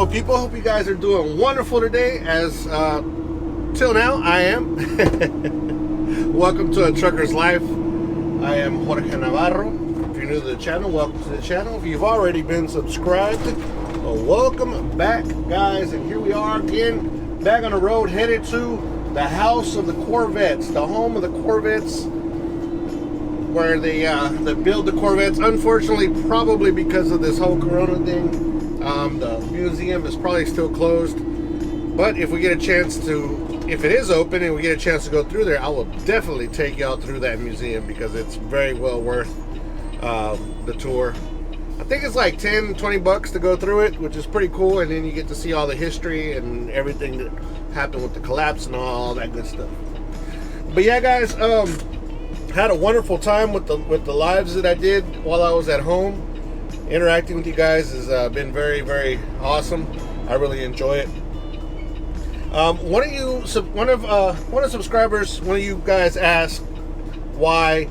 beautiful people. Hope you guys are doing wonderful today. As till now, I am. Welcome to A Trucker's Life. I am Jorge Navarro. If you're new to the channel, welcome to the channel. If you've already been subscribed, well, welcome back, guys. And here we are again, back on the road, headed to the house of the Corvettes, the home of the Corvettes, where they build the Corvettes. Unfortunately, probably because of this whole Corona thing, the museum is probably still closed. But if we get a chance to, if it is open and we get a chance to go through there, I will definitely take y'all through that museum because it's very well worth the tour. I think it's like 10-20 bucks to go through it, which is pretty cool, and then you get to see all the history and everything that happened with the collapse and all that good stuff. But yeah, guys, had a wonderful time with the lives that I did while I was at home. Interacting with you guys has been very, very awesome. I really enjoy it. One of subscribers, one of you guys asked why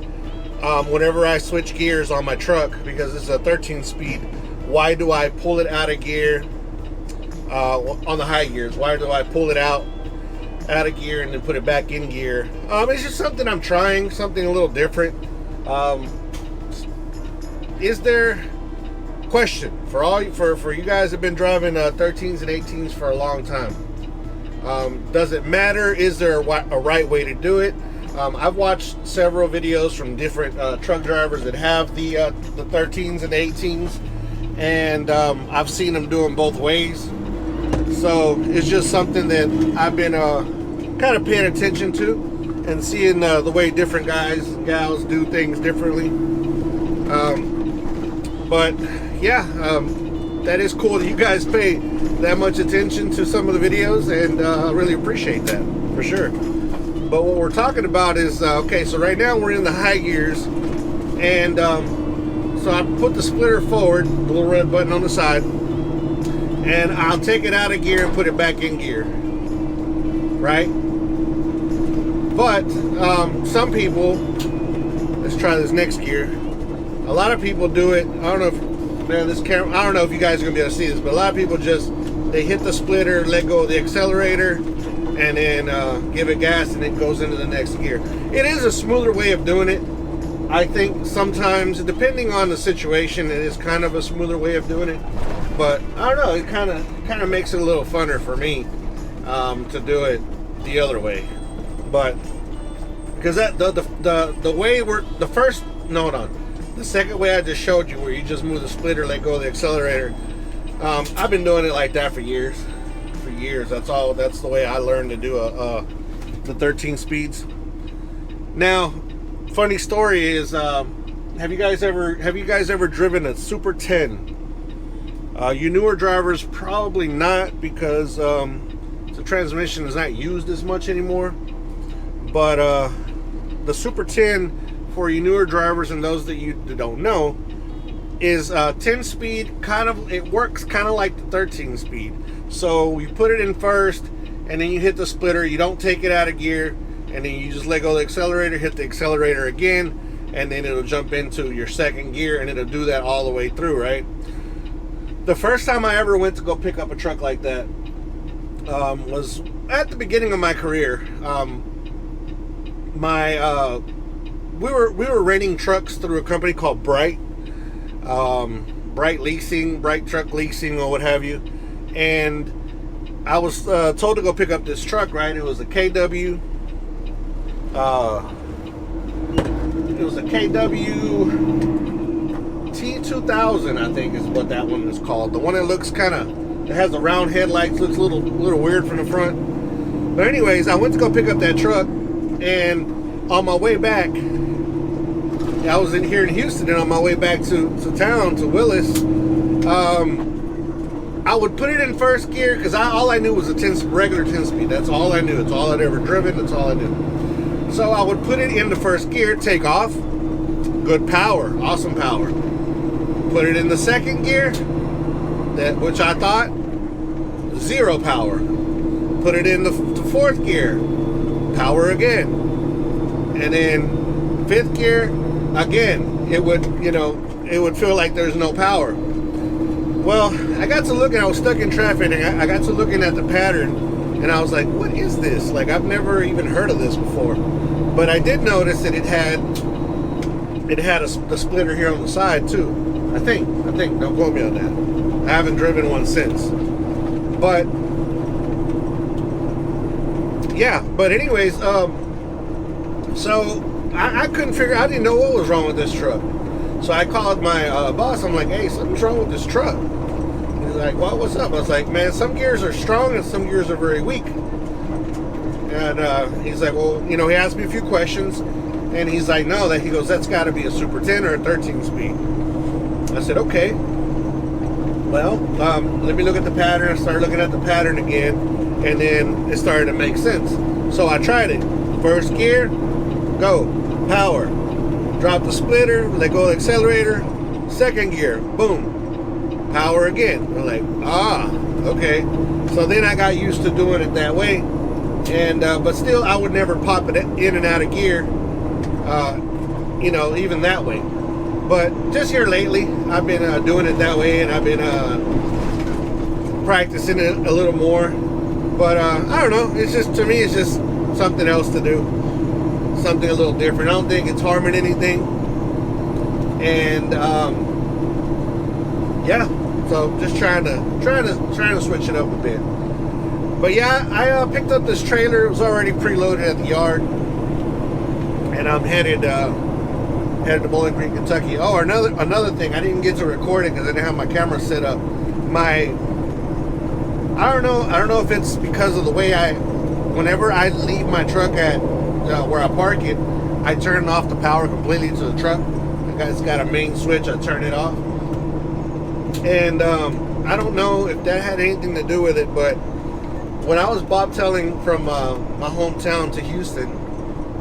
whenever I switch gears on my truck, because it's a 13 speed, why do I pull it out of gear on the high gears? Why do I pull it out of gear and then put it back in gear? It's just something I'm trying, something a little different. Is there question for you guys that have been driving 13s and 18s for a long time? Does it matter? Is there a right way to do it? I've watched several videos from different truck drivers that have the 13s and 18s, and I've seen them doing both ways. So it's just something that I've been kind of paying attention to and seeing the way different guys and gals do things differently. But yeah, that is cool that you guys pay that much attention to some of the videos, and I really appreciate that, for sure. But what we're talking about is, okay, so right now we're in the high gears, and so I put the splitter forward, the little red button on the side, and I'll take it out of gear and put it back in gear, right? But some people, let's try this next gear. A lot of people do it, I don't know if, man, this camera, I don't know if you guys are gonna be able to see this, but a lot of people just, they hit the splitter, let go of the accelerator, and then give it gas, and it goes into the next gear. It is a smoother way of doing it. I think sometimes, depending on the situation, it is kind of a smoother way of doing it. But I don't know, it kind of makes it a little funner for me to do it the other way. But because that the way we're the first, no, hold on. The second way I just showed you, where you just move the splitter, let go of the accelerator, I've been doing it like that for years. That's the way I learned to do the 13 speeds. Now, funny story is, have you guys ever driven a Super 10? You newer drivers probably not, because the transmission is not used as much anymore. But the Super 10, for you newer drivers and those that you don't know, is 10 speed. It works kind of like the 13 speed. So you put it in first, and then you hit the splitter. You don't take it out of gear, and then you just let go of the accelerator, hit the accelerator again, and then it'll jump into your second gear, and it'll do that all the way through, right? The first time I ever went to go pick up a truck like that was at the beginning of my career. We were renting trucks through a company called Bright Truck Leasing, or what have you. And I was told to go pick up this truck, right? It was a KW. It was a KW T2000, I think is what that one is called. The one that looks it has the round headlights, looks a little weird from the front. But anyways, I went to go pick up that truck, and on my way back, I was here in Houston, and on my way back to town, to Willis, I would put it in first gear, because all I knew was a regular 10 speed. That's all I knew. It's all I'd ever driven. That's all I knew. So I would put it into first gear, take off, good power, awesome power. Put it in the second gear, which I thought, zero power. Put it in the fourth gear, power again. And then fifth gear, again, it would feel like there's no power. Well, I got to looking. I was stuck in traffic, and I got to looking at the pattern, and I was like, "What is this? Like, I've never even heard of this before." But I did notice that it had the splitter here on the side too. I think. Don't quote me on that. I haven't driven one since. But yeah. But anyways, so I couldn't figure. I didn't know what was wrong with this truck. So I called my boss. I'm like, "Hey, something's wrong with this truck." He's like, "Well, what's up?" I was like, "Man, some gears are strong and some gears are very weak." And he's like, "Well, you know," he asked me a few questions, and he's like, "No," that he goes, "That's got to be a Super 10 or a 13 speed." I said, "Okay. Well, let me look at the pattern." I started looking at the pattern again, and then it started to make sense. So I tried it. First gear, go, power. Drop the splitter, let go of the accelerator. Second gear, boom, power again. I'm like, okay. So then I got used to doing it that way, and but still, I would never pop it in and out of gear, you know, even that way. But just here lately, I've been doing it that way, and I've been practicing it a little more. But I don't know. It's just, to me, it's just something else to do. Something a little different. I don't think it's harming anything. And yeah, so just trying to switch it up a bit. But yeah, I picked up this trailer. It was already preloaded at the yard, and I'm headed to Bowling Green, Kentucky. Oh, another thing, I didn't get to record it because I didn't have my camera set up. I don't know if it's because of the way whenever I leave my truck at where I park it, I turn off the power completely to the truck. It's got a main switch. I turn it off, and I don't know if that had anything to do with it. But when I was bobtailing from my hometown to Houston,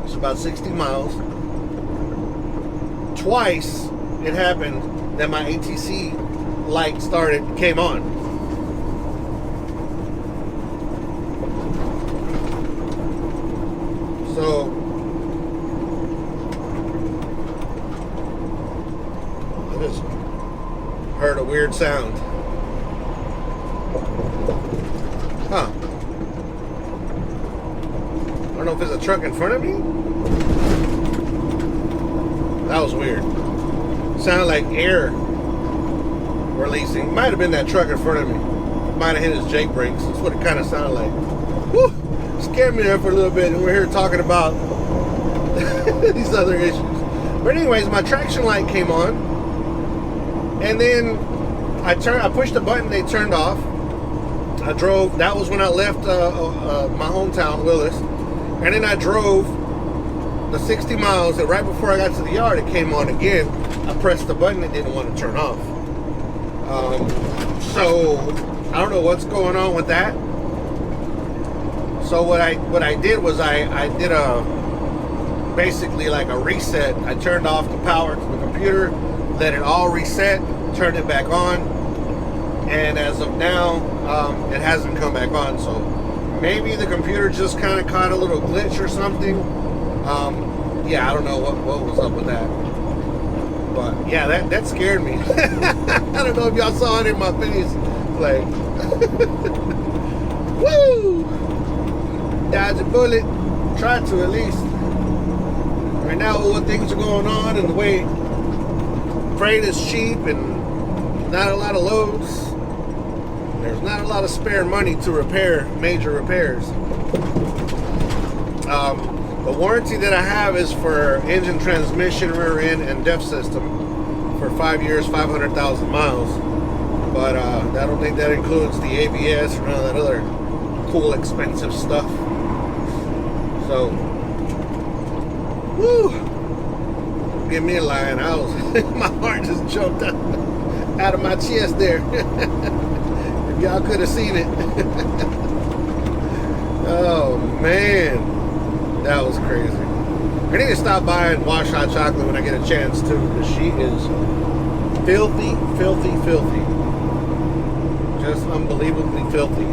it's about 60 miles. Twice it happened that my ATC light came on. So I just heard a weird sound. Huh. I don't know if there's a truck in front of me. That was weird. Sounded like air releasing. Might have been that truck in front of me. Might have hit his Jake brakes. That's what it kind of sounded like. Woo! Scared me there for a little bit, and we're here talking about these other issues. But anyways, my traction light came on, and then I pushed the button, they turned off. I drove. That was when I left my hometown, Willis, and then I drove the 60 miles, and right before I got to the yard, it came on again. I pressed the button, it didn't want to turn off. So I don't know what's going on with that. So what I did was I did basically like a reset. I turned off the power to the computer, let it all reset, turned it back on, and as of now, it hasn't come back on. So maybe the computer just kind of caught a little glitch or something. Yeah, I don't know what was up with that. But yeah, that scared me. I don't know if y'all saw it in my face. Like, woo! Dodge a bullet. Try to, at least. Right now, what things are going on and the way freight is cheap and not a lot of loads, there's not a lot of spare money to repair major repairs. The warranty that I have is for engine, transmission, rear end, and DEF system for 5 years, 500,000 miles. But I don't think that includes the ABS or none of that other cool, expensive stuff. So, woo! Give me a line. My heart just jumped out of my chest there. If y'all could have seen it. Oh man, that was crazy. I need to stop by and wash Hot Chocolate when I get a chance too, because she is filthy, filthy, filthy. Just unbelievably filthy.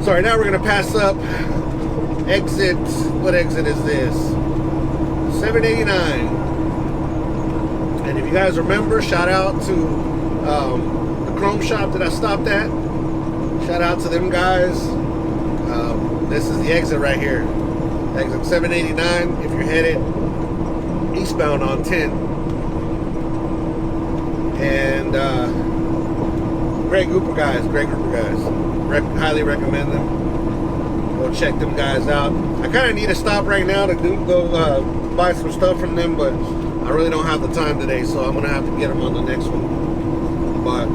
So right now we're gonna pass up exit. What exit is this? 789. And if you guys remember, shout out to Chrome Shop that I stopped at. Shout out to them guys. This is the exit right here. Exit 789 if you're headed eastbound on 10. And great group of guys, highly recommend them. Go check them guys out. I kind of need to stop right now to go buy some stuff from them, but I really don't have the time today, so I'm gonna have to get them on the next one. But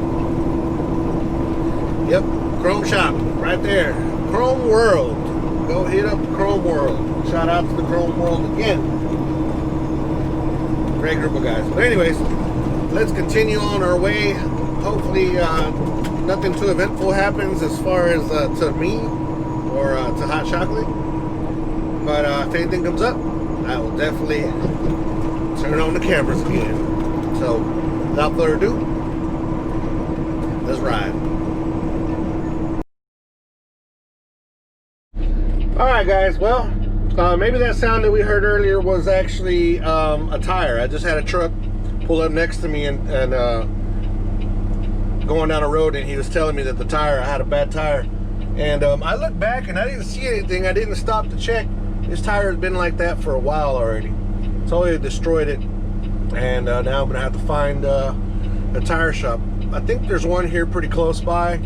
yep, Chrome Shop right there, Chrome World. Go hit up the Chrome World. Shout out to the Chrome World again. Great group of guys. But anyways, let's continue on our way. Hopefully nothing too eventful happens as far as to me or to hot chocolate. But if anything comes up, I will definitely turn on the cameras again. So without further ado, let's ride. Alright guys, well, maybe that sound that we heard earlier was actually a tire. I just had a truck pull up next to me and going down the road, and he was telling me that I had a bad tire. And I looked back and I didn't see anything. I didn't stop to check. This tire has been like that for a while already. Totally destroyed it. And now I'm gonna have to find a tire shop. I think there's one here pretty close by.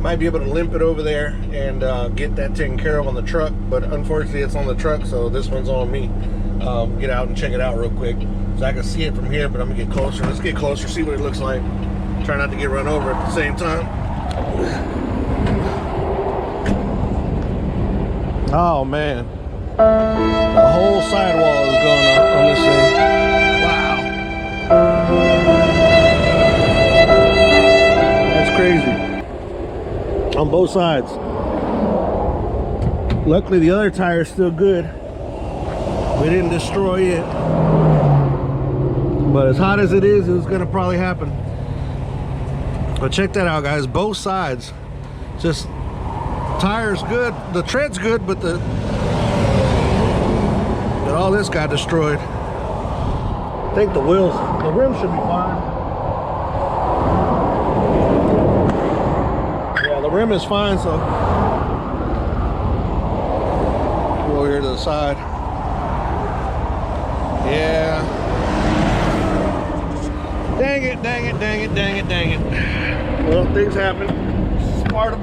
Might be able to limp it over there and get that taken care of on the truck, but unfortunately it's on the truck, so this one's on me. Get out and check it out real quick so I can see it from here, but I'm gonna get closer. Let's get closer, see what it looks like. Try not to get run over at the same time. Oh man, the whole sidewall is going up on this thing. Wow, that's crazy. On both sides. Luckily the other tire is still good. We didn't destroy it. But as hot as it is, it's gonna probably happen. But check that out guys, both sides. Just tire's good, the tread's good, but all this got destroyed. I think the rim should be fine. The rim is fine, so go over here to the side. Yeah. Dang it, dang it, dang it, dang it, dang it. Well, things happen. It's part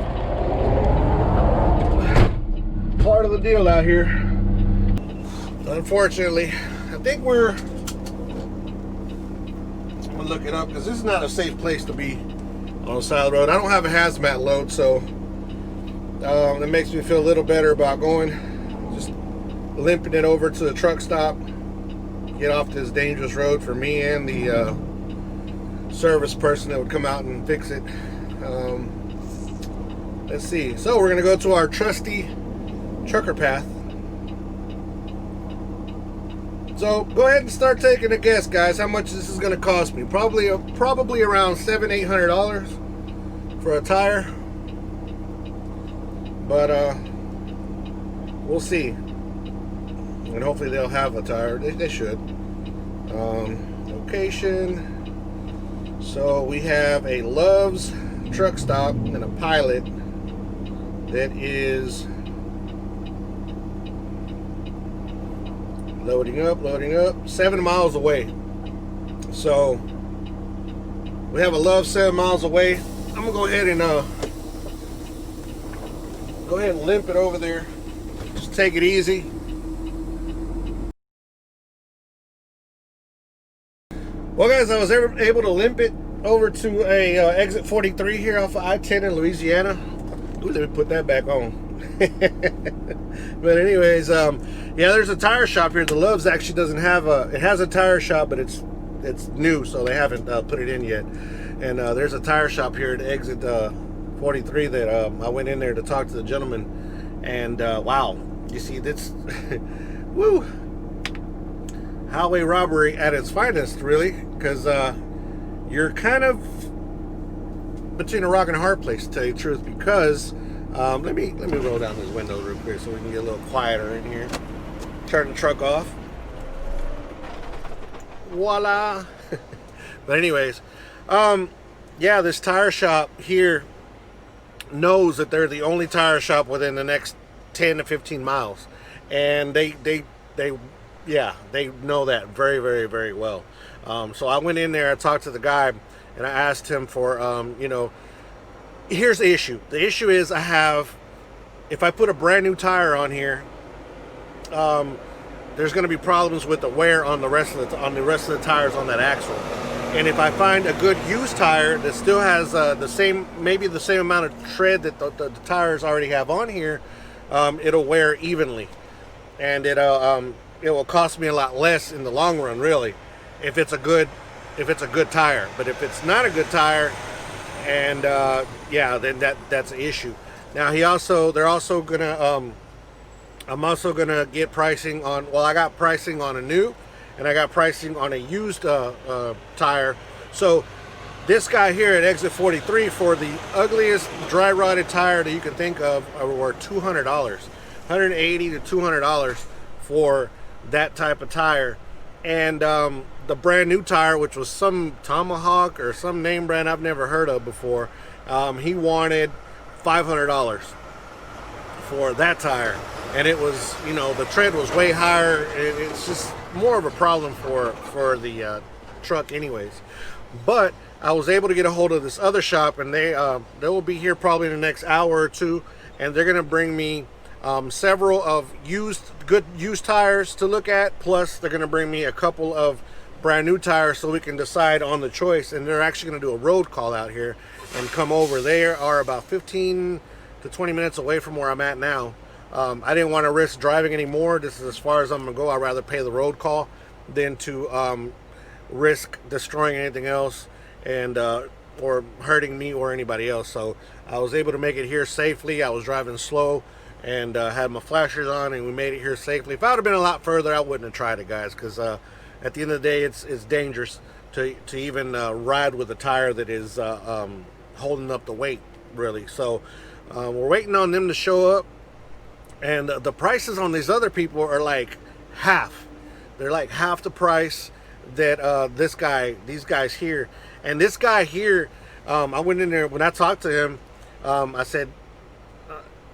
of the deal out here. Unfortunately, I think I'm gonna look it up because this is not a safe place to be on the side of the road. I don't have a hazmat load, so it makes me feel a little better about going, just limping it over to the truck stop, get off this dangerous road for me and the service person that would come out and fix it. Let's see. So we're gonna go to our trusty trucker path. So go ahead and start taking a guess, guys, how much this is going to cost me. Probably around $700-800 for a tire, but we'll see. And hopefully they'll have a tire. They should. Location. So we have a Love's truck stop and a Pilot that is loading up, 7 miles away. So we have a Love 7 miles away. I'm gonna go ahead and limp it over there. Just take it easy. Well guys, I was able to limp it over to a exit 43 here off of I-10 in Louisiana. Ooh, let me put that back on. But anyways, yeah, there's a tire shop here. The Love's actually doesn't have it has a tire shop, but it's new, so they haven't put it in yet. And there's a tire shop here at exit 43 that I went in there to talk to the gentleman, and wow, you see this woo, highway robbery at its finest, really, because you're kind of between a rock and a hard place, to tell you the truth, because let me roll down this window real quick so we can get a little quieter in here. Turn the truck off. Voila. But anyways, yeah, yeah, this tire shop here knows that they're the only tire shop within the next 10 to 15 miles, and they know that very, very, very well. So I went in there, I talked to the guy, and I asked him for, you know, here's the issue. The issue is if I put a brand new tire on here, there's going to be problems with the wear on the rest of the tires on that axle. And if I find a good used tire that still has maybe the same amount of tread that the tires already have on here, it'll wear evenly, and it will cost me a lot less in the long run, really, if it's a good tire. But if it's not a good tire, and yeah, then that's an issue. Now I'm also gonna get pricing on. Well, I got pricing on a new, and I got pricing on a used tire. So this guy here at Exit 43, for the ugliest dry rotted tire that you can think of, were $200, $180 to $200 for that type of tire. And the brand new tire, which was some Tomahawk or some name brand I've never heard of before, he wanted $500 for that tire. And it was, you know, the tread was way higher. It's just more of a problem for the truck anyways. But I was able to get a hold of this other shop, and they will be here probably in the next hour or two, and they're going to bring me several of good used tires to look at, plus they're going to bring me a couple of brand new tires so we can decide on the choice. And they're actually going to do a road call out here and come over. They are about 15 to 20 minutes away from where I'm at now. I didn't want to risk driving anymore. This is as far as I'm going to go. I'd rather pay the road call than to risk destroying anything else and or hurting me or anybody else. So I was able to make it here safely. I was driving slow and had my flashers on, and we made it here safely. If I would have been a lot further, I wouldn't have tried it, guys, because at the end of the day, it's dangerous to even ride with a tire that is holding up the weight, really. So we're waiting on them to show up. And the prices on these other people are like half. They're like half the price that these guys here. And this guy here, I went in there, when I talked to him, I said,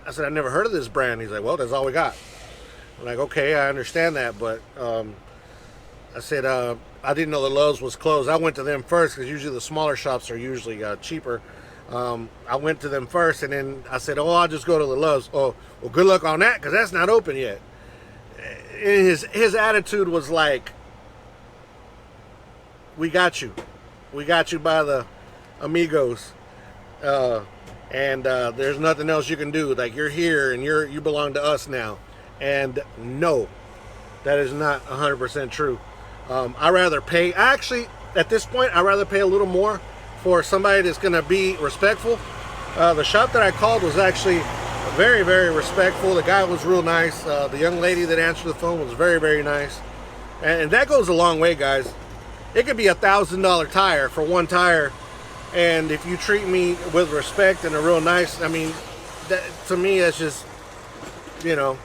I never heard of this brand. He's like, well, that's all we got. I'm like, okay, I understand that. But I said, I didn't know the Lowe's was closed. I went to them first because usually the smaller shops are usually cheaper. I went to them first, and then I said, oh, I'll just go to the Lowe's. Oh, well, good luck on that, because that's not open yet. And his attitude was like, we got you by the amigos, and there's nothing else you can do. Like, you're here and you belong to us now. And no, that is not 100% true. I rather pay, actually at this point, I'd rather pay a little more for somebody that's going to be respectful. The shop that I called was actually very, very respectful. The guy was real nice. The young lady that answered the phone was very, very nice. And that goes a long way, guys. It could be $1,000 tire for one tire, and if you treat me with respect and a real nice, I mean, that, to me, that's just, you know,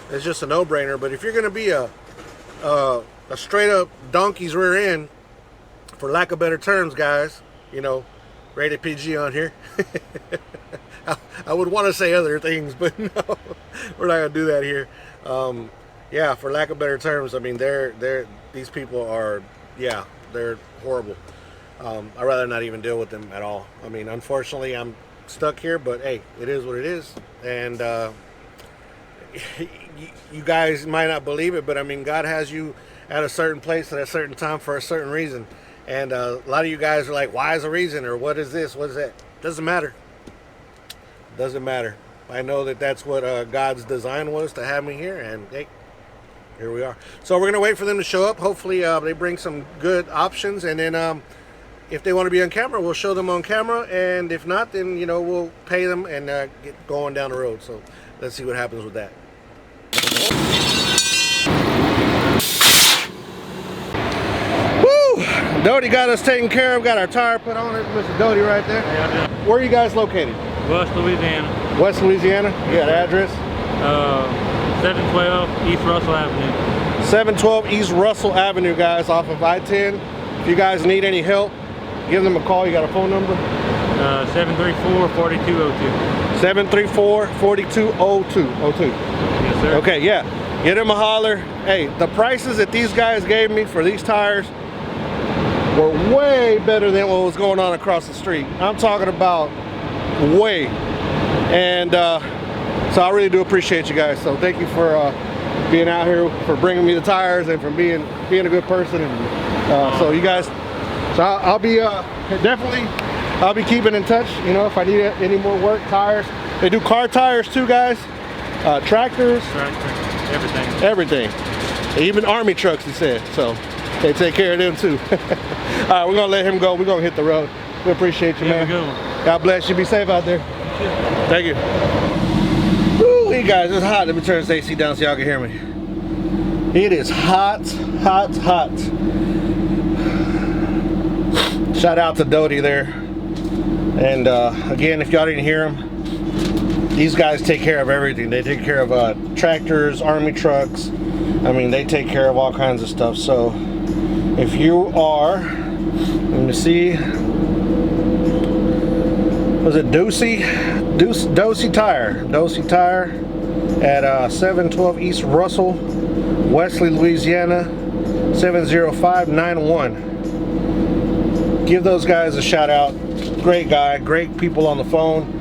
it's just a no-brainer. But if you're going to be a straight up donkey's rear end, for lack of better terms, guys, you know, rated PG on here. I would want to say other things, but no, we're not gonna do that here. Yeah, for lack of better terms, I mean, these people are, yeah, they're horrible. I'd rather not even deal with them at all. I mean, unfortunately, I'm stuck here, but hey, it is what it is. And you guys might not believe it, but I mean, God has you at a certain place at a certain time for a certain reason. And a lot of you guys are like, why is the reason? Or what is this? What is that? Doesn't matter. Doesn't matter. I know that that's what God's design was, to have me here. And hey, here we are. So we're going to wait for them to show up. Hopefully they bring some good options. And then if they want to be on camera, we'll show them on camera. And if not, then, you know, we'll pay them and get going down the road. So let's see what happens with that. Doty got us taken care of, got our tire put on it. Mr. Doty right there. Yeah, where are you guys located? West Louisiana. West Louisiana? You got an address? 712 East Russell Avenue. 712 East Russell Avenue, guys, off of I-10. If you guys need any help give them a call. You got a phone number? 734-4202. 734-4202. Yes, sir. Okay, yeah. Get them a holler. Hey, the prices that these guys gave me for these tires were way better than what was going on across the street. I'm talking about way. And so I really do appreciate you guys. So thank you for being out here, for bringing me the tires, and for being a good person. And so you guys, so I'll be definitely, I'll be keeping in touch. You know, if I need any more work, tires. They do car tires too, guys. Tractors. Everything. Even army trucks, he said. So they take care of them too. All right, we're gonna let him go. We're gonna hit the road. We appreciate you, man. God bless you. Be safe out there. Thank you. Woo, hey guys, it's hot. Let me turn this AC down so y'all can hear me. It is hot, hot, hot. Shout out to Doty there. And again, if y'all didn't hear him, these guys take care of everything. They take care of tractors, army trucks. I mean, they take care of all kinds of stuff. So if you are, let me see, was it Dosey Tire at 712 East Russell, Wesley, Louisiana, 70591. Give those guys a shout out. Great guy, great people on the phone.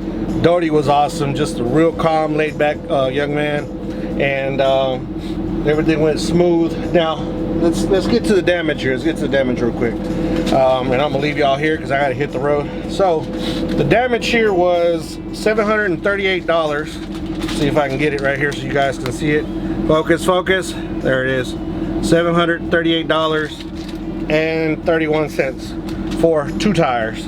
Doty was awesome, just a real calm, laid back young man, and everything went smooth. Now let's get to the damage here. Let's get to the damage real quick, and I'm gonna leave y'all here because I gotta hit the road. So the damage here was $738. See if I can get it right here so you guys can see it. Focus. There it is. $738.31 for 2 tires.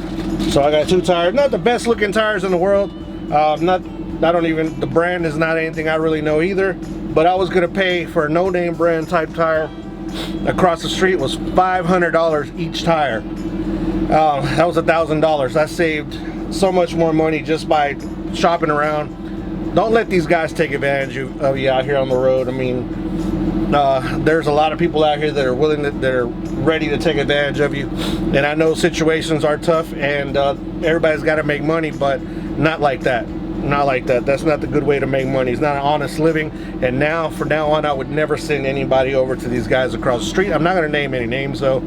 So I got 2 tires. Not the best looking tires in the world. The brand is not anything I really know either. But I was gonna pay for a no-name brand type tire. Across the street was $500 each tire. That was $1,000. I saved so much more money just by shopping around. Don't let these guys take advantage of you out here on the road. I mean, there's a lot of people out here that are willing to, that are ready to take advantage of you. And I know situations are tough, and everybody's got to make money, but not like that. Not like that. That's not the good way to make money. It's not an honest living. And now, from now on, I would never send anybody over to these guys across the street. I'm not going to name any names though.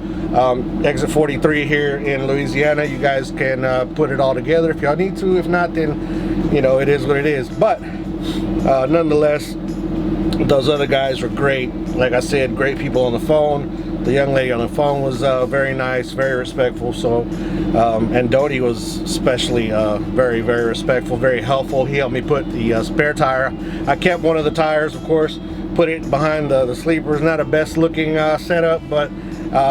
Exit 43 here in Louisiana. You guys can put it all together if y'all need to. If not, then you know it is what it is. But nonetheless, those other guys were great. Like I said, great people on the phone. The young lady on the phone was very nice, very respectful. So, and Doty was especially very, very respectful, very helpful. He helped me put the spare tire. I kept one of the tires, of course, put it behind the sleepers. Not a best looking setup, but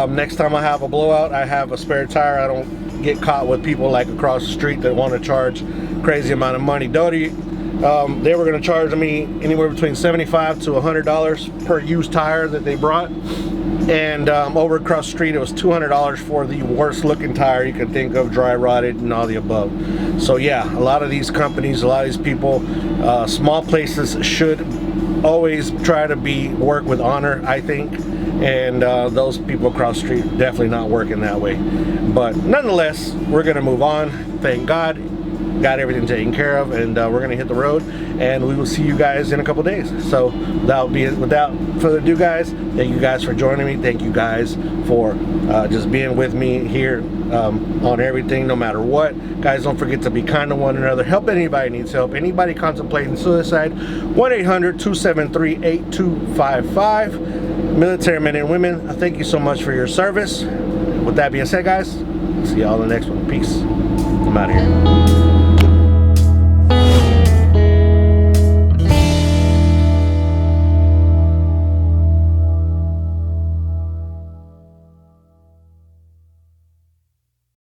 next time I have a blowout, I have a spare tire. I don't get caught with people like across the street that want to charge crazy amount of money. Doty, they were going to charge me anywhere between $75 to $100 per used tire that they brought. And over across the street, it was $200 for the worst looking tire you can think of, dry rotted and all the above. So yeah, a lot of these companies, a lot of these people, small places should always try to work with honor, I think. And those people across the street definitely not working that way. But nonetheless, we're gonna move on. Thank God. Got everything taken care of, and we're gonna hit the road, and we will see you guys in a couple days. So without further ado, guys, thank you guys for joining me. Thank you guys for just being with me here on everything, no matter what. Guys, don't forget to be kind to one another. Help anybody needs help. Anybody contemplating suicide, 1-800-273-8255. Military men and women, thank you so much for your service. With that being said, guys, see y'all in the next one. Peace. I'm out of here.